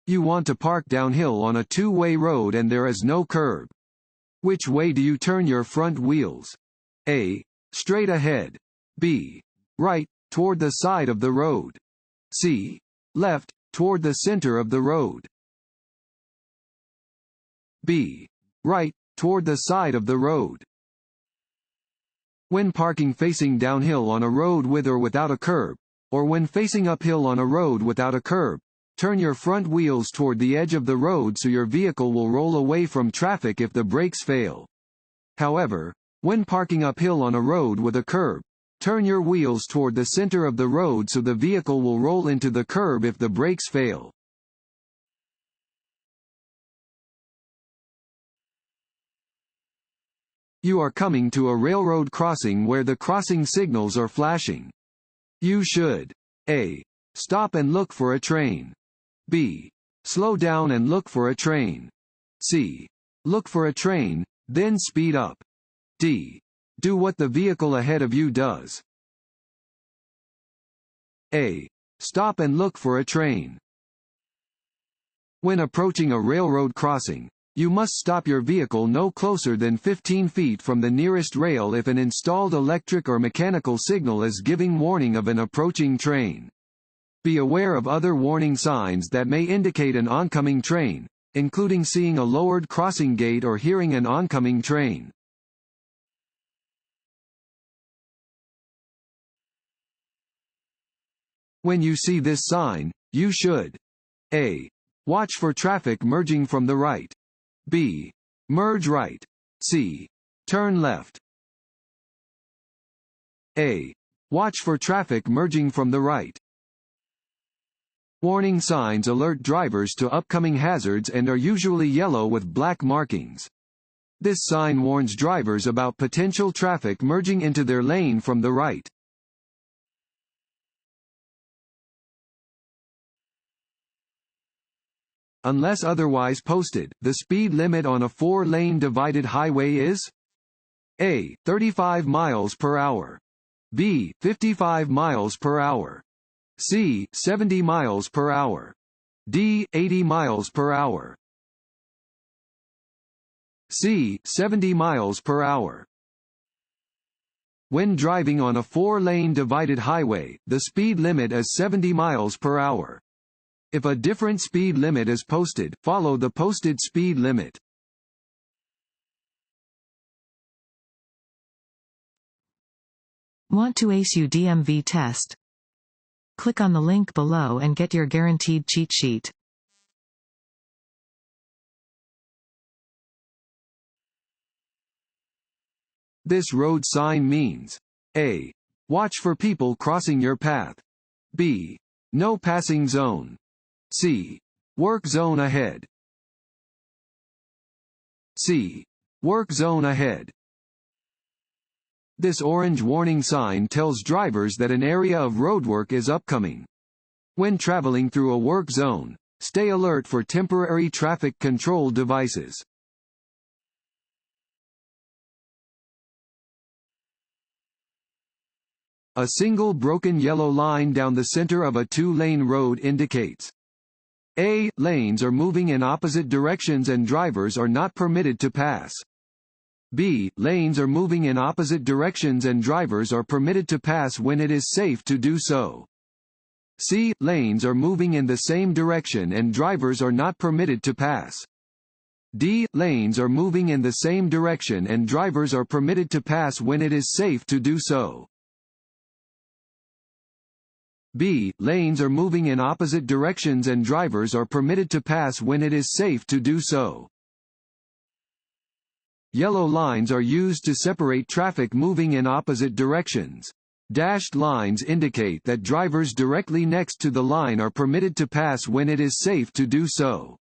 You want to park downhill on a two-way road and there is no curb. Which way do you turn your front wheels? A. Straight ahead. B. Right, toward the side of the road. C. Left, toward the center of the road. B. Right, toward the side of the road. When parking facing downhill on a road with or without a curb, or when facing uphill on a road without a curb, turn your front wheels toward the edge of the road so your vehicle will roll away from traffic if the brakes fail. However, when parking uphill on a road with a curb, turn your wheels toward the center of the road so the vehicle will roll into the curb if the brakes fail. You are coming to a railroad crossing where the crossing signals are flashing. You should A. Stop and look for a train. B. Slow down and look for a train. C. Look for a train, then speed up. D. Do what the vehicle ahead of you does. A. Stop and look for a train. When approaching a railroad crossing, you must stop your vehicle no closer than 15 feet from the nearest rail if an installed electric or mechanical signal is giving warning of an approaching train. Be aware of other warning signs that may indicate an oncoming train, including seeing a lowered crossing gate or hearing an oncoming train. When you see this sign, you should A. Watch for traffic merging from the right. B. Merge right. C. Turn left. A. Watch for traffic merging from the right. Warning signs alert drivers to upcoming hazards and are usually yellow with black markings. This sign warns drivers about potential traffic merging into their lane from the right. Unless otherwise posted, the speed limit on a 4-lane divided highway is A. 35 miles per hour. B. 55 miles per hour. C. 70 miles per hour. D. 80 miles per hour. C. 70 miles per hour. When driving on a 4-lane divided highway, the speed limit is 70 miles per hour. If a different speed limit is posted, follow the posted speed limit. Want to ace your DMV test? Click on the link below and get your guaranteed cheat sheet. This road sign means A. Watch for people crossing your path. B. No passing zone. C. Work zone ahead. C. Work zone ahead. This orange warning sign tells drivers that an area of roadwork is upcoming. When traveling through a work zone, stay alert for temporary traffic control devices. A single broken yellow line down the center of a 2-lane road indicates A. Lanes are moving in opposite directions and drivers are not permitted to pass. B. Lanes are moving in opposite directions and drivers are permitted to pass when it is safe to do so. C. Lanes are moving in the same direction and drivers are not permitted to pass. D. Lanes are moving in the same direction and drivers are permitted to pass when it is safe to do so. B. Lanes are moving in opposite directions and drivers are permitted to pass when it is safe to do so. Yellow lines are used to separate traffic moving in opposite directions. Dashed lines indicate that drivers directly next to the line are permitted to pass when it is safe to do so.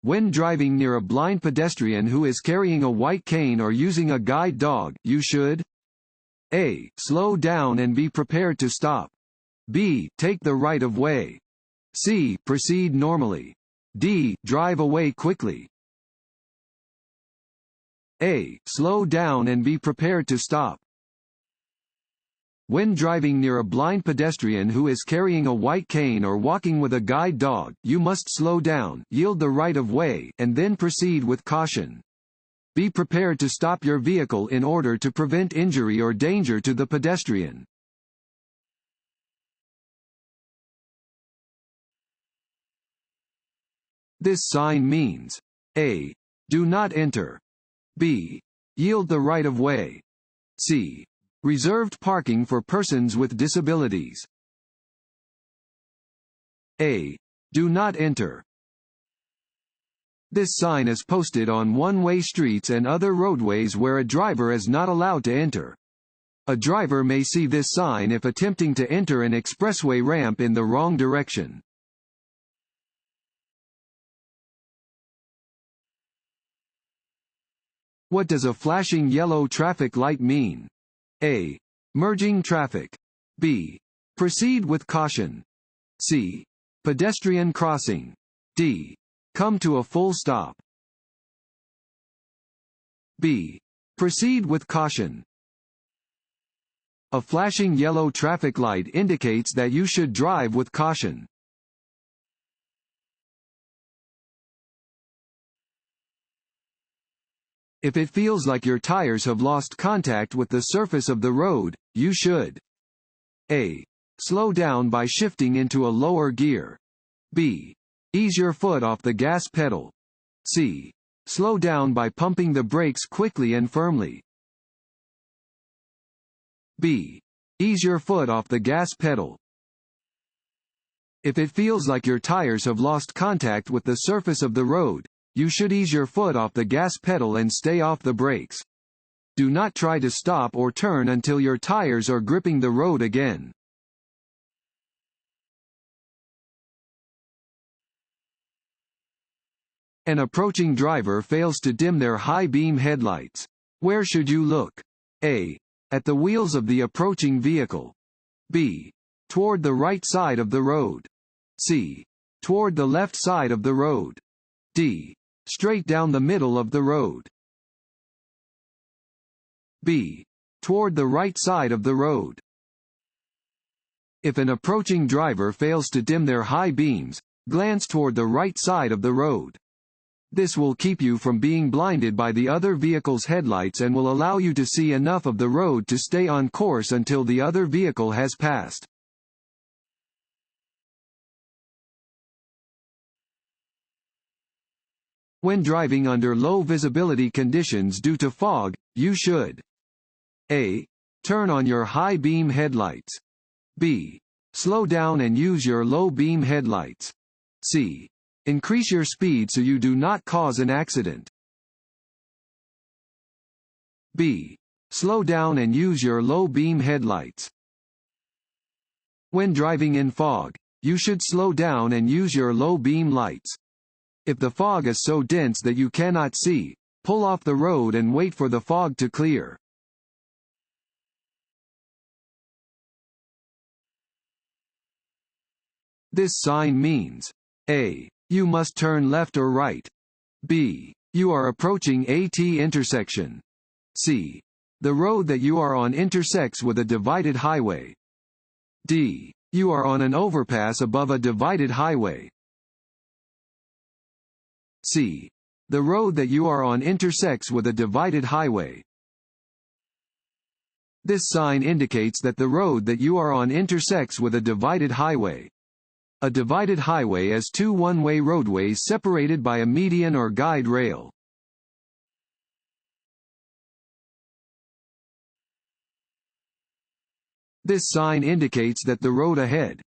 When driving near a blind pedestrian who is carrying a white cane or using a guide dog, you should A. Slow down and be prepared to stop. B. Take the right of way. C. Proceed normally. D. Drive away quickly. A. Slow down and be prepared to stop. When driving near a blind pedestrian who is carrying a white cane or walking with a guide dog, you must slow down, yield the right of way, and then proceed with caution. Be prepared to stop your vehicle in order to prevent injury or danger to the pedestrian. This sign means A. Do not enter. B. Yield the right of way. C. Reserved parking for persons with disabilities. A. Do not enter. This sign is posted on one-way streets and other roadways where a driver is not allowed to enter. A driver may see this sign if attempting to enter an expressway ramp in the wrong direction. What does a flashing yellow traffic light mean? A. Merging traffic. B. Proceed with caution. C. Pedestrian crossing. D. Come to a full stop. B. Proceed with caution. A flashing yellow traffic light indicates that you should drive with caution. If it feels like your tires have lost contact with the surface of the road, you should A. Slow down by shifting into a lower gear. B. Ease your foot off the gas pedal. C. Slow down by pumping the brakes quickly and firmly. B. Ease your foot off the gas pedal. If it feels like your tires have lost contact with the surface of the road, you should ease your foot off the gas pedal and stay off the brakes. Do not try to stop or turn until your tires are gripping the road again. An approaching driver fails to dim their high-beam headlights. Where should you look? A. At the wheels of the approaching vehicle. B. Toward the right side of the road. C. Toward the left side of the road. D. Straight down the middle of the road. B. Toward the right side of the road. If an approaching driver fails to dim their high beams, glance toward the right side of the road. This will keep you from being blinded by the other vehicle's headlights and will allow you to see enough of the road to stay on course until the other vehicle has passed. When driving under low visibility conditions due to fog, you should A. Turn on your high beam headlights. B. Slow down and use your low beam headlights. C. Increase your speed so you do not cause an accident. B. Slow down and use your low beam headlights. When driving in fog, you should slow down and use your low beam lights. If the fog is so dense that you cannot see, pull off the road and wait for the fog to clear. This sign means A. You must turn left or right. B. You are approaching a T intersection. C. The road that you are on intersects with a divided highway. D. You are on an overpass above a divided highway. C. The road that you are on intersects with a divided highway. This sign indicates that the road that you are on intersects with a divided highway. A divided highway is two one-way roadways separated by a median or guide rail. This sign indicates that the road ahead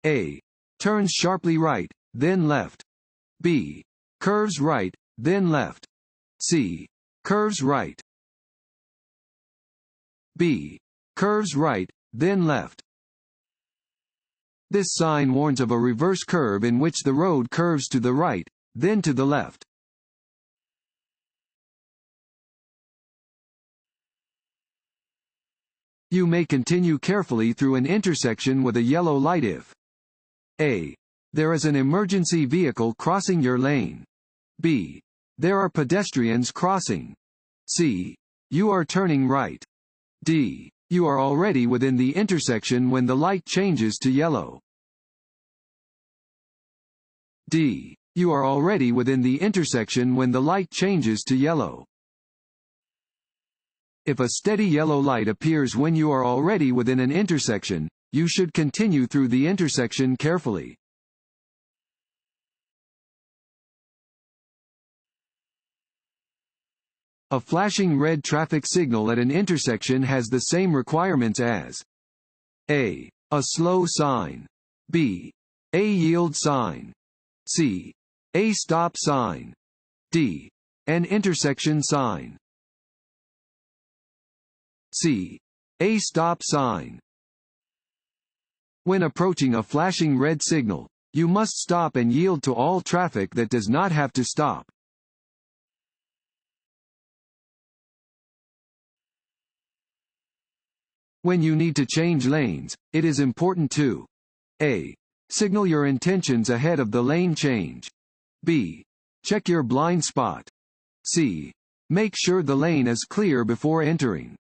A. Turns sharply right, then left. B. Curves right, then left. C. Curves right. B. Curves right, then left. This sign warns of a reverse curve in which the road curves to the right, then to the left. You may continue carefully through an intersection with a yellow light if A. There is an emergency vehicle crossing your lane. B. There are pedestrians crossing. C. You are turning right. D. You are already within the intersection when the light changes to yellow. D. You are already within the intersection when the light changes to yellow. If a steady yellow light appears when you are already within an intersection, you should continue through the intersection carefully. A flashing red traffic signal at an intersection has the same requirements as a slow sign, b. a yield sign, c. a stop sign, d. an intersection sign. C. A stop sign. When approaching a flashing red signal, you must stop and yield to all traffic that does not have to stop. When you need to change lanes, it is important to a. Signal your intentions ahead of the lane change. b. Check your blind spot. c. Make sure the lane is clear before entering.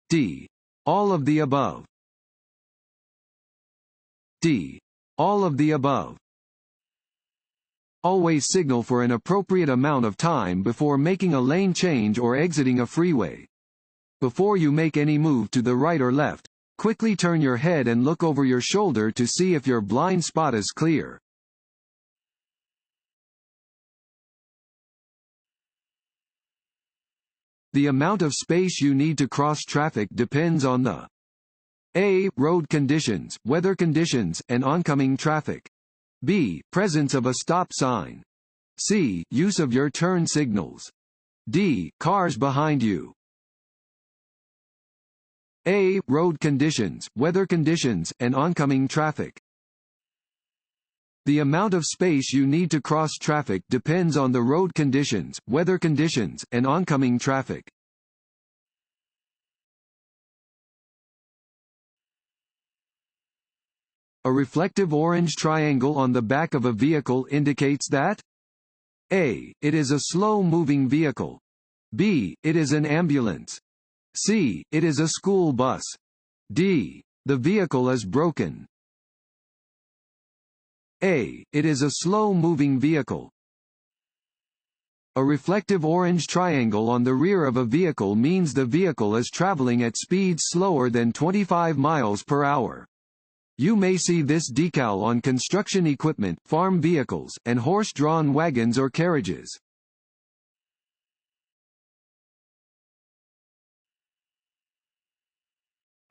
D. All of the above. D. All of the above. Always signal for an appropriate amount of time before making a lane change or exiting a freeway. Before you make any move to the right or left, quickly turn your head and look over your shoulder to see if your blind spot is clear. The amount of space you need to cross traffic depends on the a. road conditions, weather conditions, and oncoming traffic. b. presence of a stop sign. c. use of your turn signals. d. cars behind you. a. road conditions, weather conditions, and oncoming traffic. The amount of space you need to cross traffic depends on the road conditions, weather conditions, and oncoming traffic. A reflective orange triangle on the back of a vehicle indicates that a. It is a slow-moving vehicle. b. It is an ambulance. c. It is a school bus. d. The vehicle is broken. A. It is a slow-moving vehicle. A reflective orange triangle on the rear of a vehicle means the vehicle is traveling at speeds slower than 25 miles per hour. You may see this decal on construction equipment, farm vehicles, and horse-drawn wagons or carriages.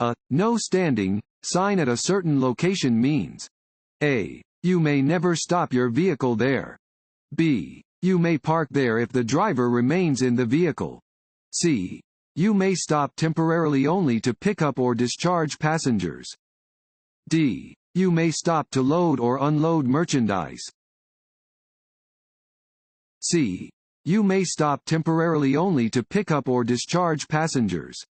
A "no standing" sign at a certain location means a. You may never stop your vehicle there. b. You may park there if the driver remains in the vehicle. c. You may stop temporarily only to pick up or discharge passengers. d. You may stop to load or unload merchandise. c. You may stop temporarily only to pick up or discharge passengers.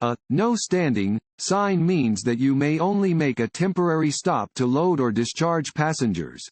A "no standing" sign means that you may only make a temporary stop to load or discharge passengers.